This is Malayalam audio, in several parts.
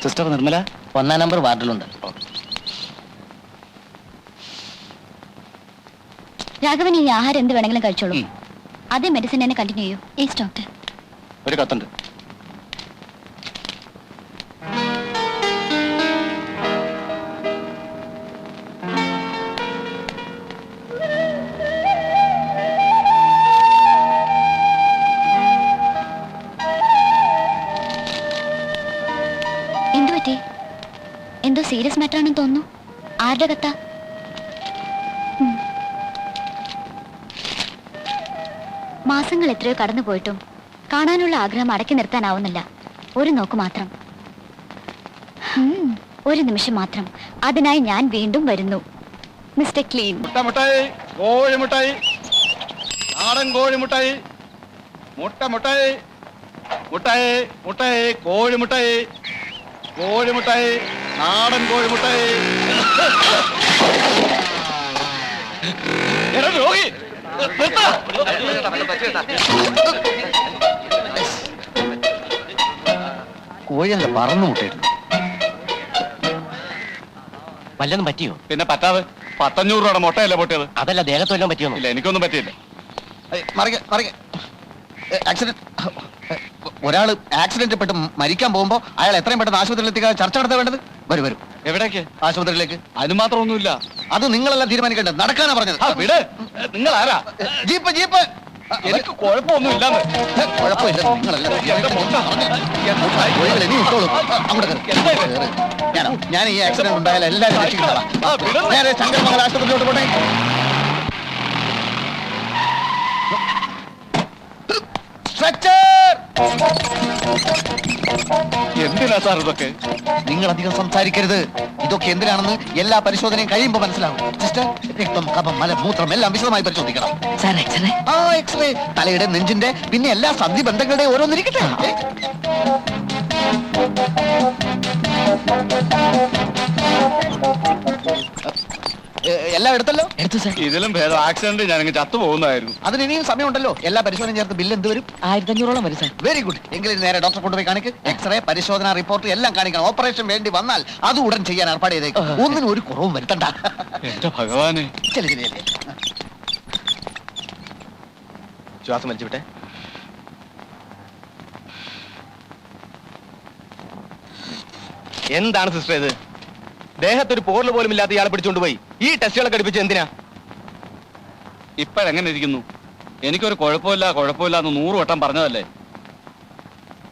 സിസ്റ്റർ നിർമ്മല 1-ാം നമ്പർ വാർഡിലുണ്ട്. രാഘവൻ ഈ ആഹാരം എന്ത് വേണമെങ്കിലും കഴിച്ചോളൂ. അതേ മെഡിസിൻ തന്നെ കണ്ടിന്യൂ ചെയ്യൂ. Yes doctor. ഒരു കത്തുണ്ട്. എന്തു പറ്റി? എന്തോ സീരിയസ് മാറ്റർ ആണെന്ന് തോന്നുന്നു. ആരുടെ കത്താ? മാസങ്ങൾ എത്രയോ കടന്നു പോയിട്ടും കാണാനുള്ള ആഗ്രഹം അടക്കി നിർത്താനാവുന്നില്ല. ഒരു നോക്ക് മാത്രം, ഒരു നിമിഷം മാത്രം. അതിനായി ഞാൻ വീണ്ടും വരുന്നു. Mister clean. മുട്ടമുട്ടായി, കോഴിമുട്ടായി, നാടൻ കോഴിമുട്ടായി, മുട്ടമുട്ടായി, മുട്ടായി, മുട്ടായി, കോഴിമുട്ടായി, കോഴിമുട്ടായി, നാടൻ കോഴിമുട്ടായി. രോഗി കോഴിയല്ല പറന്നു മുട്ടയിരുന്നു. വല്ലതും പറ്റിയോ? പിന്നെ പറ്റാതെ 1,500 രൂപയുടെ മുട്ടയല്ലേ പൊട്ടിയത്? അതല്ല, ദേഹത്ത് വല്ലതും പറ്റിയോ? ഇല്ല, എനിക്കൊന്നും പറ്റിയില്ല. ആക്സിഡന്റ്. ഒരാള് ആക്സിഡന്റ് പെട്ട് മരിക്കാൻ പോകുമ്പോ അയാൾ എത്രയും പെട്ടെന്ന് ആശുപത്രിയിൽ എത്തിക്കാൻ ചർച്ച നടത്താൻ വേണ്ടത്. വരും വരും. എവിടേക്ക്? ആശുപത്രിയിലേക്ക്. അതിന് മാത്രമൊന്നുമില്ല. അത് നിങ്ങളെല്ലാം തീരുമാനിക്കേണ്ടത്. നടക്കാനാ പറഞ്ഞത്. വിട്. നിങ്ങൾ ആരാ? Jeep jeep. എനിക്ക് കുഴപ്പമൊന്നും ഇല്ലാന്ന്. കുഴപ്പമില്ല. നിങ്ങളെല്ലാം ഇനി ഇട്ടോളൂ. അങ്ങോട്ട് കയറി. ഞാൻ ഈ ആക്സിഡന്റ് ഉണ്ടായാലും എല്ലാവരും രക്ഷിക്കുന്നതാ. ഞാൻ ശങ്കരമംഗല ആശുപത്രിയിലോട്ട് പോട്ടെ. എന്തിനാ സാർ ഇതൊക്കെ? നിങ്ങൾ അധികം സംസാരിക്കരുത്. ഇതൊക്കെ എന്തിനാണെന്ന് എല്ലാ പരിശോധനയും കഴിയുമ്പോൾ മനസ്സിലാവും. സിസ്റ്റർ, രക്തം, കഫം, മലം, മൂത്രം എല്ലാം വിശദമായി പരിശോധിക്കണം. എക്സ്റേ, തലയുടെ, നെഞ്ചിന്റെ, പിന്നെ എല്ലാ സന്ധി ബന്ധങ്ങളുടെ ഓരോന്നിരിക്കട്ടെ. എല്ലാം എടുത്തല്ലോ? എടുത്തു സാർ. ഇതിലും ഭേദം ആക്സിഡന്റ് ഞാനങ്ങ് ചത്തുപോകുന്നതായിരുന്നു. അതിന് ഇനിയും സമയമുണ്ടല്ലോ. എല്ലാ പരിശോധനയും ചേർത്ത് ബില്ല് എന്ത് വരും? 1500 വരും സാർ. Very good. എങ്കിലും നേരെ ഡോക്ടറെ കൊണ്ടുപോയി കാണിക്ക്. എക്സ്റേ, പരിശോധന റിപ്പോർട്ട് എല്ലാം കാണിക്കണം. ഓപ്പറേഷൻ വേണ്ടി വന്നാൽ അത് ഉടൻ ചെയ്യാൻ ഏർപ്പാട് ചെയ്തേക്കും. ഒന്നിനും ഒരു കുറവും വരുത്തണ്ട. എന്റെ ഭഗവാനെ. ശരി. ശ്വാസം വലിച്ചു വിട്ടെ. എന്താണ് സിസ്റ്റർ ഇത്? ദേഹത്തൊരു പോറൽ പോലും ഇല്ലാത്ത ഇയാളെ പിടിച്ചുകൊണ്ട് പോയി ഈ ടെസ്റ്റുകളൊക്കെ അടുപ്പിച്ച് എന്തിനാ? ഇപ്പോഴെങ്ങനെ ഇരിക്കുന്നു? എനിക്കൊരു കുഴപ്പമില്ല എന്ന് 100 വട്ടം പറഞ്ഞതല്ലേ.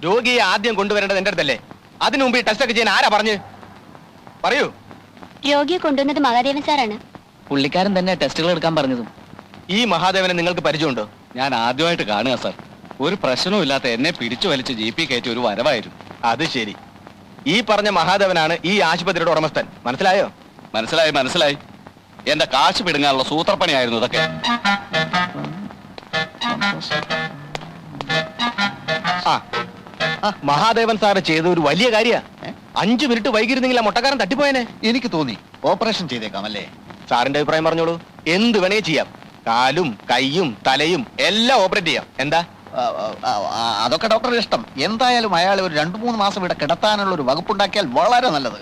രോഗിയെ ആദ്യം കൊണ്ടുവരേണ്ടത് എന്റെ അടുത്തല്ലേ? അതിനു മുമ്പ് ഈ ടെസ്റ്റ് ഒക്കെ ചെയ്യാൻ ആരാ പറഞ്ഞു? പറയൂ. രോഗിയെ കൊണ്ടുവന്നത് മഹാദേവൻ സാറാണ്. പുള്ളിക്കാരൻ തന്നെ ടെസ്റ്റുകൾ എടുക്കാൻ പറഞ്ഞതും. ഈ മഹാദേവനെ നിങ്ങൾക്ക് പരിചയമുണ്ടോ? ഞാൻ ആദ്യമായിട്ട് കാണുക സാർ. ഒരു പ്രശ്നവും ഇല്ലാത്ത എന്നെ പിടിച്ചു വലിച്ച് ജീപ്പി കയറ്റി ഒരു വരവായിരുന്നു. അത് ശരി. ഈ പറഞ്ഞ മഹാദേവനാണ് ഈ ആശുപത്രിയുടെ ഉടമസ്ഥൻ. മനസ്സിലായോ? മനസ്സിലായി. എന്റെ കാശ് പിടുങ്ങാനുള്ള സൂത്രപ്പണിയായിരുന്നു ഇതൊക്കെ. മഹാദേവൻ സാറ് ചെയ്ത ഒരു വലിയ കാര്യ. 5 മിനിറ്റ് വൈകിരുന്നെങ്കിൽ ആ മുട്ടക്കാരൻ തട്ടിപ്പോയനെ. എനിക്ക് തോന്നി ഓപ്പറേഷൻ ചെയ്തേക്കാം അല്ലേ? സാറിന്റെ അഭിപ്രായം പറഞ്ഞോളൂ. എന്ത് വേണേ ചെയ്യാം. കാലും കൈയും തലയും എല്ലാം ഓപ്പറേറ്റ് ചെയ്യാം. എന്താ? അതൊക്കെ ഡോക്ടറുടെ ഇഷ്ടം. എന്തായാലും അയാൾ ഒരു 2-3 മാസം ഇവിടെ കിടത്താനുള്ള ഒരു വകുപ്പുണ്ടാക്കിയാൽ വളരെ നല്ലത്.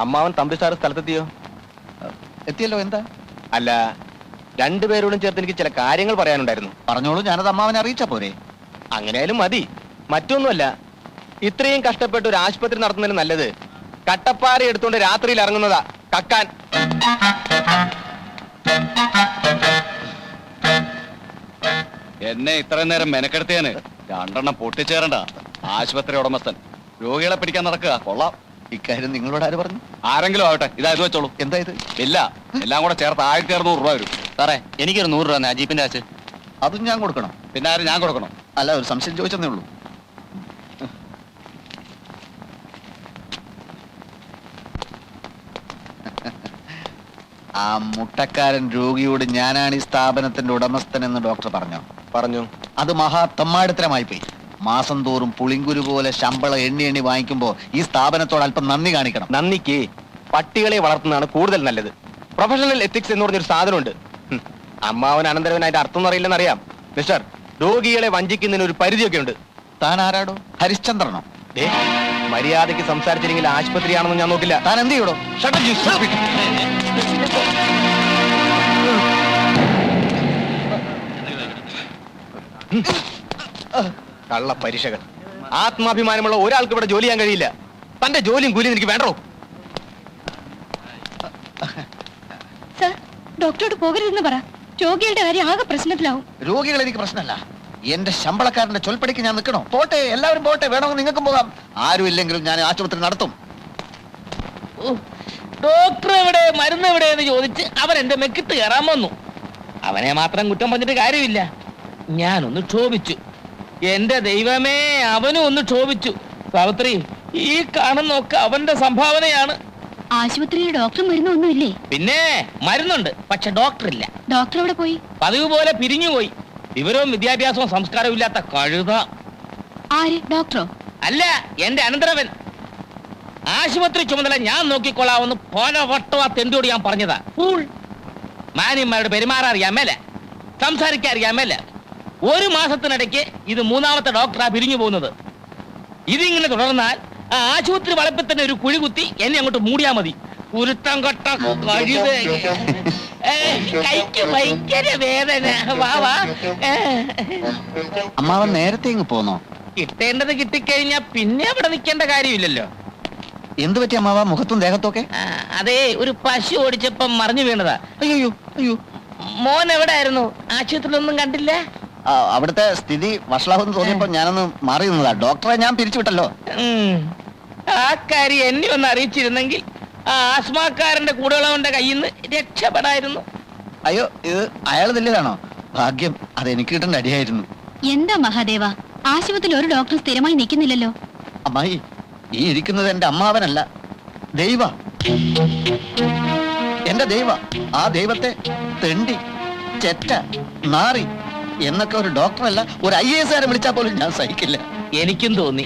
അമ്മാവൻ തമ്പി സാറ് സ്ഥലത്തെത്തിയോ? എത്തിയല്ലോ. എന്താ? അല്ല, രണ്ടുപേരോടും ചേർത്ത് എനിക്ക് ചില കാര്യങ്ങൾ പറയാനുണ്ടായിരുന്നു. പറഞ്ഞോളൂ. ഞാനത് അമ്മാവനെ അറിയിച്ചാ പോരെ? അങ്ങനെയാലും മതി. മറ്റൊന്നുമല്ല, ഇത്രയും കഷ്ടപ്പെട്ട് ഒരു ആശുപത്രി നടത്തുന്നതിന് നല്ലത് കട്ടപ്പാര എടുത്തുകൊണ്ട് രാത്രിയിൽ ഇറങ്ങുന്നതാ കക്കാൻ. എന്നെ ഇത്രയും നേരം മെനക്കെടുത്തിയാന് 2 എണ്ണം പൊട്ടിച്ചേരണ്ട. ആശുപത്രി ഉടമസ്ഥൻ രോഗികളെ പിടിക്കാൻ നടക്കുക. കൊള്ളാം. ഇക്കാര്യം നിങ്ങളോട് ആര് പറഞ്ഞു? ആരെങ്കിലും ആവട്ടെ, ഇത് വെച്ചോളൂ. എന്താ ഇത്? ഇല്ല, എല്ലാം കൂടെ ചേർത്ത് 1600 രൂപ വരും. സാറേ, എനിക്കൊരു 100 രൂപ ജീപ്പിന്റെ കാശ്. അതും ഞാൻ കൊടുക്കണം? പിന്നെ ആരും ഞാൻ കൊടുക്കണം? അല്ല, ഒരു സംശയം ചോദിച്ചതേ ഉള്ളൂ. ആ മുട്ടക്കാരൻ രോഗിയോട് ഞാനാണ് ഈ സ്ഥാപനത്തിന്റെ ഉടമസ്ഥൻ എന്ന് ഡോക്ടർ പറഞ്ഞു. അത് മഹാ തെമ്മാടിത്തരമായി പോയി. മാസം തോറും പുളിങ്കുരു പോലെ ശമ്പളം എണ്ണി വാങ്ങിക്കുമ്പോ ഈ സ്ഥാപനത്തോട് അല്പം നന്ദി കാണിക്കണം. നന്ദിക്ക് പട്ടികളെ വളർത്തുന്നതാണ് കൂടുതൽ നല്ലത്. പ്രൊഫഷണൽ എത്തിക്സ് എന്ന് പറഞ്ഞൊരു സാധനമുണ്ട്. അമ്മാവൻ അനന്തരവനായിട്ട് അർത്ഥം അറിയില്ലെന്ന് അറിയാം. മിസ്റ്റർ, രോഗികളെ വഞ്ചിക്കുന്നതിന് ഒരു പരിധിയൊക്കെ ഉണ്ട്. താൻ ആരാടോ? ഹരിശ്ചന്ദ്രനോ? മര്യാദയ്ക്ക് സംസാരിച്ചില്ലെങ്കിൽ ആശുപത്രിയാണെന്ന് ഞാൻ നോക്കില്ല. താൻ എന്ത് ചെയ്യടോ? കള്ള പരീക്ഷകൾ. ആത്മാഭിമാനമുള്ള ഒരാൾക്ക് ഇവിടെ ജോലി ചെയ്യാൻ കഴിയില്ല. തന്റെ ജോലിയും കൂലിയും എനിക്ക് വേണ്ടോ? സർ, ഡോക്ടറോട് പോകരുതെന്ന് പറ. രോഗികളുടെ കാര്യം ആകെ പ്രശ്നത്തിലാവും. രോഗികൾ എനിക്ക് പ്രശ്നമല്ല. എന്റെ ശമ്പളക്കാരന്റെ ചൊൽപ്പടിക്ക് ഞാൻ നിൽക്കണോ? പോട്ടെ, എല്ലാവരും പോട്ടെ. വേണമെങ്കിൽ നിങ്ങൾക്കും പോകാം. ആരും ഇല്ലെങ്കിലും ഞാൻ ആശുപത്രി നടത്തും. ഡോക്ടർ എവിടെ, മരുന്ന് എവിടെ എന്ന് ചോദിച്ച് അവൻ എന്റെ മെക്കിട്ട് കയറാൻ വന്നു. അവനെ മാത്രം കുറ്റം പറഞ്ഞിട്ട് കാര്യമില്ല. ഞാനൊന്ന് ക്ഷോഭിച്ചു. എന്റെ ദൈവമേ, അവനും ഒന്ന് ക്ഷോഭിച്ചു. സാവിത്രി, ഈ കാണുന്നൊക്കെ അവന്റെ സംഭാവനയാണ്. ആശുപത്രിയിൽ ഡോക്ടർ മരുന്നൊന്നുമില്ലേ? പിന്നെ മരുന്നുണ്ട്, പക്ഷെ ഡോക്ടർ ഇല്ല. ഡോക്ടർ എവിടെ പോയി? പതിവ് പോലെ പിരിഞ്ഞുപോയി. വിവരവും വിദ്യാഭ്യാസവും സംസ്കാരവും ഇല്ലാത്ത കഴുത. ആര്? ഡോക്ടറോ? അല്ല, എന്റെ അനന്തരവൻ. ആശുപത്രി ചുമതല ഞാൻ നോക്കിക്കൊള്ളാമെന്ന് പല വട്ടം ആ തെണ്ടിയോട് ഞാൻ പറഞ്ഞതാ. മാന്യന്മാരോട് പെരുമാറാൻ അറിയാമേല, സംസാരിക്കാൻ അറിയാമേല. ഒരു മാസത്തിനിടയ്ക്ക് ഇത് മൂന്നാമത്തെ ഡോക്ടറാ പിരിഞ്ഞു പോകുന്നത്. ഇതിങ്ങനെ തുടർന്നാൽ ആ ആശുപത്രി വളപ്പിൽ തന്നെ ഒരു കുഴി കുത്തി എന്നെ അങ്ങോട്ട് മൂടിയാ മതി. ഉരുട്ടം കൊട്ട കഴുത. കൈക്ക് ഭയങ്കര വേദന. വാ വാ. അമ്മാവൻ നേരത്തെ ഇങ്ങ് പോന്നോ? കിട്ടേണ്ടത് കിട്ടിക്കഴിഞ്ഞാ പിന്നെ അവിടെ നിൽക്കേണ്ട കാര്യമില്ലല്ലോ. എന്തു പറ്റി അമ്മാവ മുഖത്തും ദേഹത്തൊക്കെ? അതെ, ഒരു പശു ഓടിച്ചപ്പം മറിഞ്ഞു വീണതാ. അയ്യോ അയ്യോ. മോൻ എവിടെ ആയിരുന്നു? ആശുപത്രിയിലൊന്നും കണ്ടില്ല? അവിടുത്തെ സ്ഥിതി വഷളാവെന്ന് തോന്നിയപ്പോ ഞാനൊന്ന് മാറി നിന്നതാ. ഡോക്ടറെ ഞാൻ പിരിച്ചുവിട്ടല്ലോ. ആ കാര്യം എന്നെ ഒന്ന് അറിയിച്ചിരുന്നെങ്കിൽ ആ ആസ്മാക്കാരന്റെ കൂടെയുള്ളവന്റെ കയ്യിൽ നിന്ന് രക്ഷപ്പെടായിരുന്നു. അയ്യോ, ഇത് അയാൾ വലിയതാണോ? ഭാഗ്യം, അതെനിക്ക് കിട്ടേണ്ട അടിയായിരുന്നു. എന്താ മഹാദേവ, ആശുപത്രിയിൽ ഒരു ഡോക്ടർ സ്ഥിരമായി നിൽക്കുന്നില്ലല്ലോ. അമ്മായി, ഈ ഇരിക്കുന്നത് എന്റെ അമ്മാവനല്ല, ദൈവ. എന്റെ ദൈവ. ആ ദൈവത്തെ തെണ്ടി, ചെറ്റ, നാറി എന്നൊക്കെ ഒരു ഡോക്ടറല്ല, ഒരു IAS കാരൻ വിളിച്ചാൽ പോലും ഞാൻ സഹിക്കില്ല. എനിക്കും തോന്നി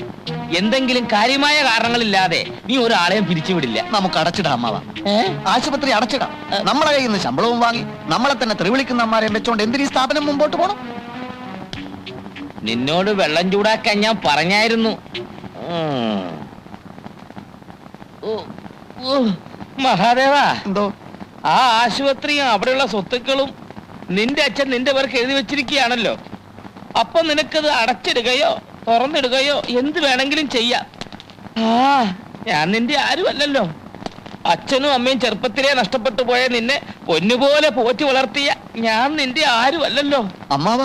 എന്തെങ്കിലും കാര്യമായ കാരണങ്ങളില്ലാതെ നീ ഒരാളെയും പിരിച്ചുവിടില്ല. നമുക്ക് അടച്ചിടാം അമ്മാവ. ആശുപത്രി അടച്ചിടാം. നമ്മളെ കയ്യിൽ നിന്ന് ശമ്പളവും വാങ്ങി നമ്മളെ തന്നെ തെറിവിളിക്കുന്ന അമ്മാരെയും വെച്ചോണ്ട് എന്തിനീ സ്ഥാപനം മുമ്പോട്ട് പോണം? നിന്നോട് വെള്ളം ചൂടാക്കാൻ ഞാൻ പറഞ്ഞായിരുന്നു. മഹാദേവ, എന്തോ? ആ ആശുപത്രിയും അവിടെയുള്ള സ്വത്തുക്കളും നിന്റെ അച്ഛൻ നിന്റെ പേർക്ക് എഴുതി വെച്ചിരിക്കുകയാണല്ലോ. അപ്പൊ നിനക്കത് അടച്ചിടുകയോ തുറന്നിടുകയോ എന്ത് വേണമെങ്കിലും ചെയ്യാം. ഞാൻ നിന്റെ ആരുമല്ലല്ലോ. അച്ഛനും അമ്മയും ചെറുപ്പത്തിലേ നഷ്ടപ്പെട്ടു പോയ നിന്നെ പൊന്നുപോലെ പോറ്റി വളർത്തിയ ഞാൻ നിന്റെ ആരുമല്ലല്ലോ. അമ്മാവ,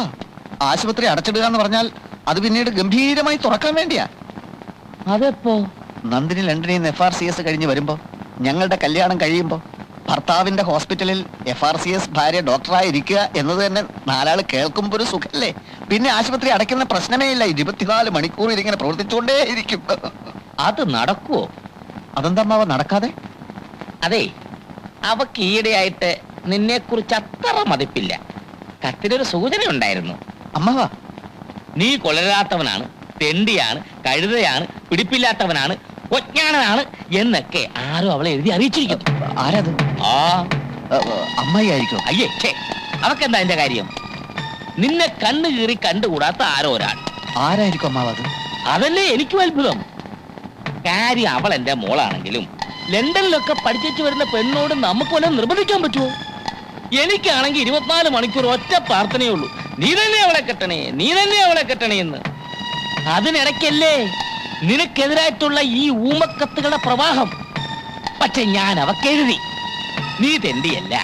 ആശുപത്രി അടച്ചിടുക എന്ന് പറഞ്ഞാൽ അത് പിന്നീട് ഗംഭീരമായി തുറക്കാൻ വേണ്ടിയാ. അതെപ്പോ? നന്ദിനി ലണ്ടനിൽ നിന്ന് FRCS കഴിഞ്ഞ് വരുമ്പോ, ഞങ്ങളുടെ കല്യാണം കഴിയുമ്പോ, ഭർത്താവിന്റെ ഹോസ്പിറ്റലിൽ FRCS ഭാര്യ ഡോക്ടറായി ഇരിക്കുക എന്നത് തന്നെ നാലാള് കേൾക്കുമ്പോ ഒരു സുഖല്ലേ? പിന്നെ ആശുപത്രി അടയ്ക്കുന്ന പ്രശ്നമേ ഇല്ല. 24 മണിക്കൂർ ഇതിങ്ങനെ പ്രവർത്തിച്ചുകൊണ്ടേ ഇരിക്കും. അത് നടക്കുവോ? അതെന്താ അമ്മാവ നടക്കാതെ? അതെ, അവക്ക് ഈയിടെയായിട്ട് നിന്നെ കുറിച്ച് അത്ര മതിപ്പില്ല. കത്തിനൊരു സൂചന ഉണ്ടായിരുന്നു. അമ്മാവ, നീ കൊളരാത്തവനാണ്, തെണ്ടിയാണ്, കഴുതയാണ്, പിടിപ്പില്ലാത്തവനാണ്, ഒജ്ഞാനനാണ് എന്നൊക്കെ ആരോ അവളെ എഴുതി അറിയിച്ചിരിക്കുന്നു. ആരത്? അമ്മായി ആയിരിക്കും. അയ്യേ, ഛേ, അവക്കെന്താ എന്റെ കാര്യം? നിന്നെ കണ്ണു കീറി കണ്ടുകൂടാത്ത ആരോ ഒരാൾ. ആരായിരിക്കും അമ്മാവ അത്? അതല്ലേ എനിക്കും അത്ഭുതം. കാര്യം അവൾ എന്റെ മോളാണെങ്കിലും ലണ്ടനിലൊക്കെ പഠിച്ചു വരുന്ന പെണ്ണോട് നമുക്ക് വല്ല നിർബന്ധിക്കാൻ പറ്റുമോ? എനിക്കാണെങ്കിൽ 24 മണിക്കൂർ ഒറ്റ പ്രാർത്ഥനയേ ഉള്ളൂ, നീ തന്നെ അവളെ കെട്ടണേ, നീ തന്നെ അവളെ കെട്ടണേ എന്ന്. അതിനിടയ്ക്കല്ലേ നിനക്കെതിരായിട്ടുള്ള ഈ ഊമക്കത്തുകളുടെ പ്രവാഹം. പക്ഷെ ഞാൻ അവക്കെഴുതി, നീ തെണ്ടിയല്ല,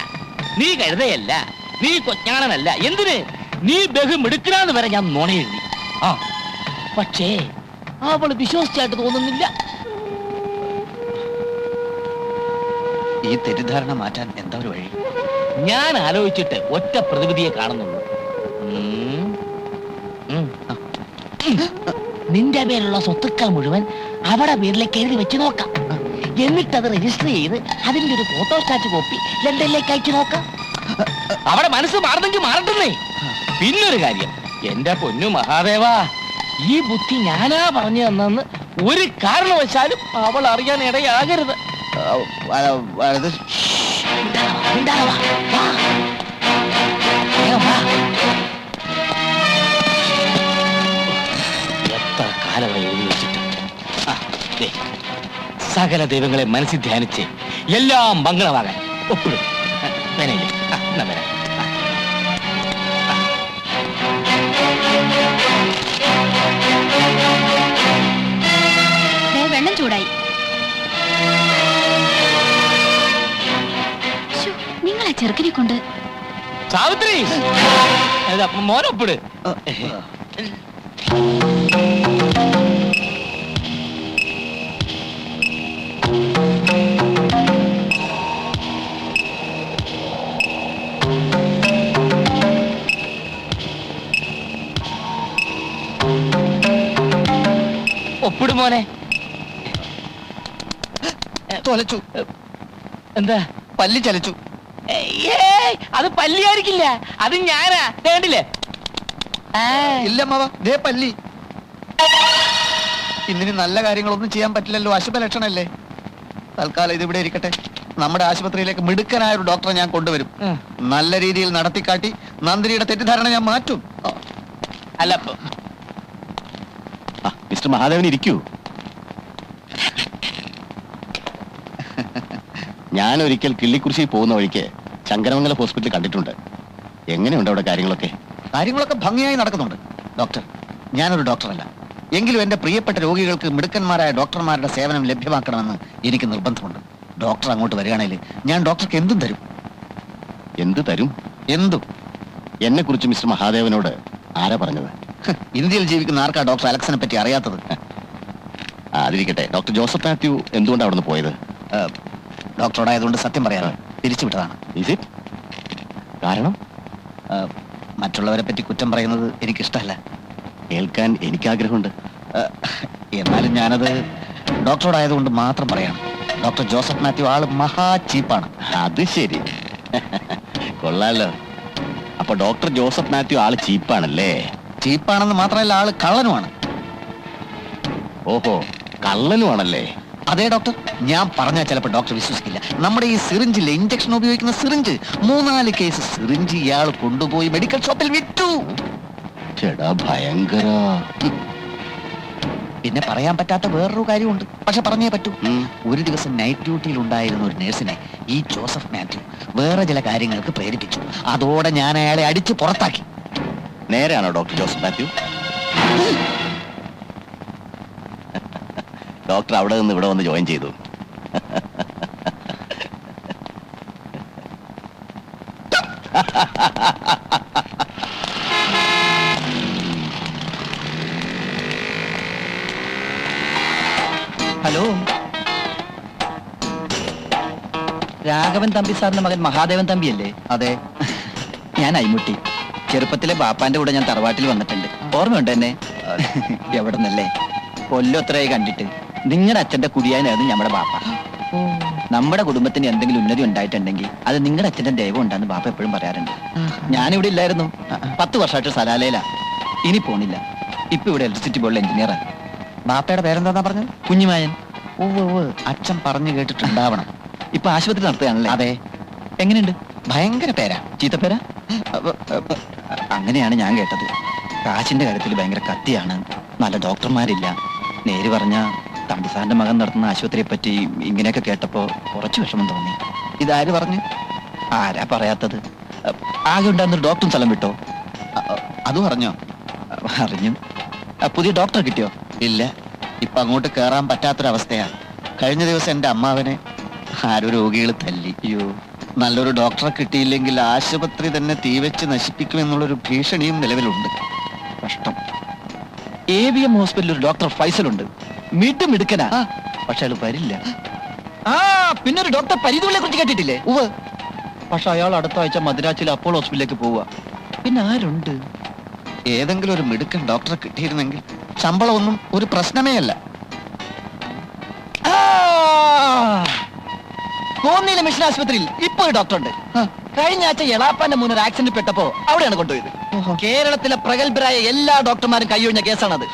നീ കഴുതയല്ല, നീ കൊജ്ഞാനനല്ല, എന്തിന് നീ ബഹുമിടുക്കനാന്ന് വരെ ഞാൻ നുണയെഴുതി. പക്ഷേ അവള് വിശ്വസിച്ചായിട്ട് തോന്നുന്നില്ല. ഈ തെറ്റിദ്ധാരണ മാറ്റാൻ എന്താ ഒരു വഴി? ഞാൻ ആലോചിച്ചിട്ട് ഒറ്റ പ്രതിവിധിയെ കാണുന്നുള്ളൂ. നിന്റെ പേരുള്ള സ്വത്തുക്കൾ മുഴുവൻ അവിടെ പേരിലേക്ക് എഴുതി വെച്ച് നോക്കാം. എന്നിട്ടത് രജിസ്റ്റർ ചെയ്ത് അതിന്റെ ഒരു ഫോട്ടോസ്റ്റാറ്റ് കോപ്പി ലണ്ടനിലേക്ക് അയച്ചു നോക്കാം. അവിടെ മനസ്സ് മാറുന്നെങ്കിൽ മാറട്ടെന്നേ. പിന്നൊരു കാര്യം, എന്റെ പൊന്നു മഹാദേവ, ഈ ബുദ്ധി ഞാനാ പറഞ്ഞു തന്നെന്ന് ഒരു കാരണവശാലും അവൾ അറിയാൻ ഇടയാകരുത്. എത്ര കാലമായി എഴുതി വെച്ചിട്ട്. ദേ, സകല ദൈവങ്ങളെ മനസ്സിൽ ധ്യാനിച്ച് എല്ലാം മംഗളമാകാൻ ഒപ്പിടും. വേനയില്ലേ? എന്നാ വരാം. വെള്ളം ചൂടായി. നിങ്ങൾ ആ ചെറുക്കനെ കൊണ്ട് സാവിത്രി, മോനൊപ്പിട്. ഒപ്പിട് മോനെ. തൊലച്ചു. എന്താ? പല്ലി ചലച്ചു. അത് പല്ലിയായിരിക്കില്ല, അത് ഞാനാ. വേണ്ടില്ലേ? ഇല്ല അമ്മാവ, ദേ പല്ലി. ഇന്നിനി നല്ല കാര്യങ്ങളൊന്നും ചെയ്യാൻ പറ്റില്ലല്ലോ, അശുഭ ലക്ഷണല്ലേ. തൽക്കാലം ഇതിവിടെ ഇരിക്കട്ടെ. നമ്മുടെ ആശുപത്രിയിലേക്ക് മിടുക്കനായ ഒരു ഡോക്ടറെ ഞാൻ കൊണ്ടുവരും. നല്ല രീതിയിൽ നടത്തിക്കാട്ടി നന്ദിനിയുടെ തെറ്റിദ്ധാരണ ഞാൻ മാറ്റും. അല്ല, മിസ്റ്റർ മഹാദേവൻ ഇരിക്കൂ. ഞാൻ ഒരിക്കൽ കിള്ളിക്കുറിശി പോകുന്ന വഴിക്ക് ശങ്കരമംഗലം ഹോസ്പിറ്റലിൽ കണ്ടിട്ടുണ്ട്. എങ്ങനെയുണ്ട് അവിടെ കാര്യങ്ങളൊക്കെ? കാര്യങ്ങളൊക്കെ ഭംഗിയായി നടക്കുന്നുണ്ട് ഡോക്ടർ. ഞാനൊരു ഡോക്ടറല്ല, എങ്കിലും എന്റെ പ്രിയപ്പെട്ട രോഗികൾക്ക് മിടുക്കന്മാരായ ഡോക്ടർമാരുടെ സേവനം ലഭ്യമാക്കണമെന്ന് എനിക്ക് നിർബന്ധമുണ്ട്. ഡോക്ടർ അങ്ങോട്ട് വരികയാണെങ്കിൽ ഞാൻ ഡോക്ടർക്ക് എന്തും തരും. എന്ത് തരും? എന്തും. എന്നെ കുറിച്ച് മിസ്റ്റർ മഹാദേവനോട് ആരാ പറഞ്ഞത്? ഇന്ത്യയിൽ ജീവിക്കുന്ന ആർക്കാ ഡോക്ടർ അലക്സിനെ പറ്റി അറിയാത്തത്? അതിരിക്കട്ടെ, ഡോക്ടർ ജോസഫ് മാത്യു എന്തുകൊണ്ടാണ് അവിടെ നിന്ന് പോയത്? ഡോക്ടറോടായതുകൊണ്ട് സത്യം പറയാതെ തിരിച്ചുവിട്ടതാണ്. കാരണം? മറ്റുള്ളവരെ പറ്റി കുറ്റം പറയുന്നത് എനിക്കിഷ്ടമല്ല. കേൾക്കാൻ എനിക്കാഗ്രഹമുണ്ട്. എന്നാലും ഞാനത് ഡോക്ടറോടായതുകൊണ്ട് മാത്രം പറയണം. ഡോക്ടർ ജോസഫ് മാത്യു ആള് മഹാ ചീപ്പാണ്. അത് ശരി, കൊള്ളാലോ. അപ്പൊ ഡോക്ടർ ജോസഫ് മാത്യു ആള് ചീപ്പാണല്ലേ? ചീപ്പാണെന്ന് മാത്രമല്ല, ആള് കള്ളനുമാണ്. ഓഹോ, കള്ളനുമാണല്ലേ? അതെ ഡോക്ടർ, ഞാൻ പറഞ്ഞാൽ ചിലപ്പോൾ ഡോക്ടർ വിശ്വസിക്കില്ല. നമ്മുടെ ഈ സിറിഞ്ചിലെ ഇഞ്ചക്ഷൻ ഉപയോഗിക്കുന്ന സിറിഞ്ച്, 3-4 കേസ് സിറിഞ്ച് ഇയാൾ കൊണ്ടുപോയി മെഡിക്കൽ ഷോപ്പിൽ വിറ്റു. ചേടാ, ഭയങ്കര. പിന്നെ പറയാൻ പറ്റാത്ത വേറൊരു കാര്യമുണ്ട്, പക്ഷെ പറഞ്ഞേ പറ്റൂ. ഒരു ദിവസം നൈറ്റ് ഡ്യൂട്ടിയിൽ ഉണ്ടായിരുന്ന ഒരു നേഴ്സിനെ ഈ ജോസഫ് മാത്യു വേറെ ചില കാര്യങ്ങൾക്ക് പ്രേരിപ്പിച്ചു. അതോടെ ഞാൻ അയാളെ അടിച്ച് പുറത്താക്കി. നേരെയാണോ ഡോക്ടർ ജോസഫ് മാത്യു? ഡോക്ടർ അവിടെ നിന്ന് ഇവിടെ വന്ന് ജോയിൻ ചെയ്തു. ഹലോ, രാഘവൻ തമ്പി സാറിന്റെ മകൻ മഹാദേവൻ തമ്പി അല്ലേ? അതെ, ഞാൻ അയ്മുട്ടി. ചെറുപ്പത്തിലെ ബാപ്പാന്റെ കൂടെ ഞാൻ തറവാട്ടിൽ വന്നിട്ടുണ്ട്. ഓർമ്മയുണ്ട് എന്നെ? എവിടെ നിന്നല്ലേ? കൊല്ലൊത്രയായി കണ്ടിട്ട്. നിങ്ങളുടെ അച്ഛന്റെ കുടിയാനായിരുന്നു നമ്മുടെ ബാപ്പ. നമ്മുടെ കുടുംബത്തിന് എന്തെങ്കിലും ഉന്നതി ഉണ്ടായിട്ടുണ്ടെങ്കിൽ അത് നിങ്ങളുടെ അച്ഛന്റെ ദൈവം ഉണ്ടാന്ന് ബാപ്പ എപ്പോഴും പറയാറുണ്ട്. ഞാനിവിടെ ഇല്ലായിരുന്നു. 10 വർഷമായിട്ട് സലാലയിലാ. ഇനി പോണില്ല. ഇപ്പൊ ഇവിടെ ഇലക്ട്രിസിറ്റി ബോർഡിൽ എഞ്ചിനീയറാണ്. ബാപ്പയുടെ പേരെന്താ പറഞ്ഞത്? കുഞ്ഞുമായൻ. അച്ഛൻ പറഞ്ഞു കേട്ടിട്ടുണ്ടാവണം. ഇപ്പൊ ആശുപത്രി നടത്തുകയാണല്ലേ? അതെ. എങ്ങനെയുണ്ട്? ഭയങ്കര പേരാ. ചീത്തപ്പേരാ? അങ്ങനെയാണ് ഞാൻ കേട്ടത്. കാശിന്റെ കാര്യത്തിൽ ഭയങ്കര കത്തിയാണ്. നല്ല ഡോക്ടർമാരില്ല. നേര് പറഞ്ഞ തമ്പി സാറിന്റെ മകൻ നടത്തുന്ന ആശുപത്രിയെ പറ്റി ഇങ്ങനെയൊക്കെ കേട്ടപ്പോ കുറച്ച് വിഷമം തോന്നി. ഇതാര് പറഞ്ഞു? ആരാ പറയാത്തത്? ആകെ ഉണ്ടായിരുന്നൊരു ഡോക്ടറും സ്ഥലം വിട്ടോ? അത് പറഞ്ഞോ? അറിഞ്ഞു. പുതിയ ഡോക്ടറെ കിട്ടിയോ? ഇല്ല, ഇപ്പൊ അങ്ങോട്ട് കേറാൻ പറ്റാത്തൊരവസ്ഥയാ. കഴിഞ്ഞ ദിവസം എന്റെ അമ്മാവനെ ആരോ രോഗികൾ തല്ലി. അയ്യോ, നല്ലൊരു ഡോക്ടറെ കിട്ടിയില്ലെങ്കിൽ ആശുപത്രി തന്നെ തീവെച്ച് നശിപ്പിക്കുമെന്നുള്ളൊരു ഭീഷണിയും നിലവിലുണ്ട്. കഷ്ടം. AVM ഹോസ്പിറ്റലിൽ ഒരു ഡോക്ടർ ഫൈസൽ ഉണ്ട്. മിടുക്കനാ. പക്ഷെ അയാൾ വരില്ല. പിന്നെ ഒരു ഡോക്ടർ പരിധുവിനെ കുറിച്ച് കേട്ടിട്ടില്ലേ? പക്ഷെ അയാൾ അടുത്ത ആഴ്ച മദ്രാസിലെ അപ്പോളോ ഹോസ്പിറ്റലിലേക്ക് പോവുക. പിന്നെ ആരുണ്ട്? ഏതെങ്കിലും ഒരു മിടുക്കൻ ഡോക്ടറെ കിട്ടിയിരുന്നെങ്കിൽ ശമ്പളമൊന്നും ഒരു പ്രശ്നമേ അല്ല. കോന്നിയിലെ മിഷൻ ആശുപത്രിയിൽ ഇപ്പൊ ഒരു ഡോക്ടർ ഉണ്ട്. കഴിഞ്ഞ ആഴ്ച എളാപ്പാന്റെ മുന്നൊരു ആക്സിഡന്റ് പെട്ടപ്പോ അവിടെയാണ് കൊണ്ടുപോയത്. കേരളത്തിലെ പ്രഗത്ഭരായ എല്ലാ ഡോക്ടർമാരും കൈയൊഴിഞ്ഞ കേസാണത്.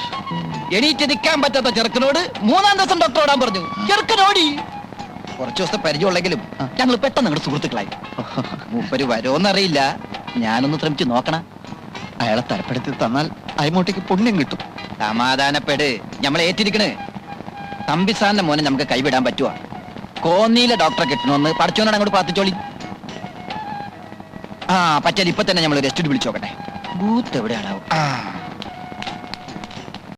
എണീറ്റ് നിൽക്കാൻ പറ്റാത്ത ചെറുക്കനോട് 3-ാം ദിവസം ഡോക്ടർ ഓടാൻ പറഞ്ഞു. ചെറുക്കനോടി. കുറച്ചു ദിവസത്തെ പരിചയമുള്ളെങ്കിലും ഞങ്ങൾ പെട്ടെന്ന് ഞങ്ങളുടെ സുഹൃത്തുക്കളായി. മൂപ്പര് വരുമോന്നറിയില്ല. ഞാനൊന്ന് ശ്രമിച്ചു നോക്കണം. അയാളെ തരപ്പെടുത്തി തന്നാൽ അയ്മൂട്ടിക്ക് പുണ്യം കിട്ടും. സമാധാനപ്പെട്, നമ്മൾ ഏറ്റിരിക്കണ്. തമ്പിസാറിന്റെ മോനെ നമുക്ക് കൈവിടാൻ പറ്റുമോ? കോന്നിയിലെ ഡോക്ടറെ കിട്ടണമെന്ന് പഠിച്ചോനോട് അങ്ങോട്ട് പ്രാർത്ഥിച്ചോളി. ആ പറ്റാൽ ഇപ്പൊ തന്നെ നമ്മൾ റെസ്റ്റ് വിളിച്ചോക്കട്ടെ. ബൂത്ത് എവിടെയാണാവും?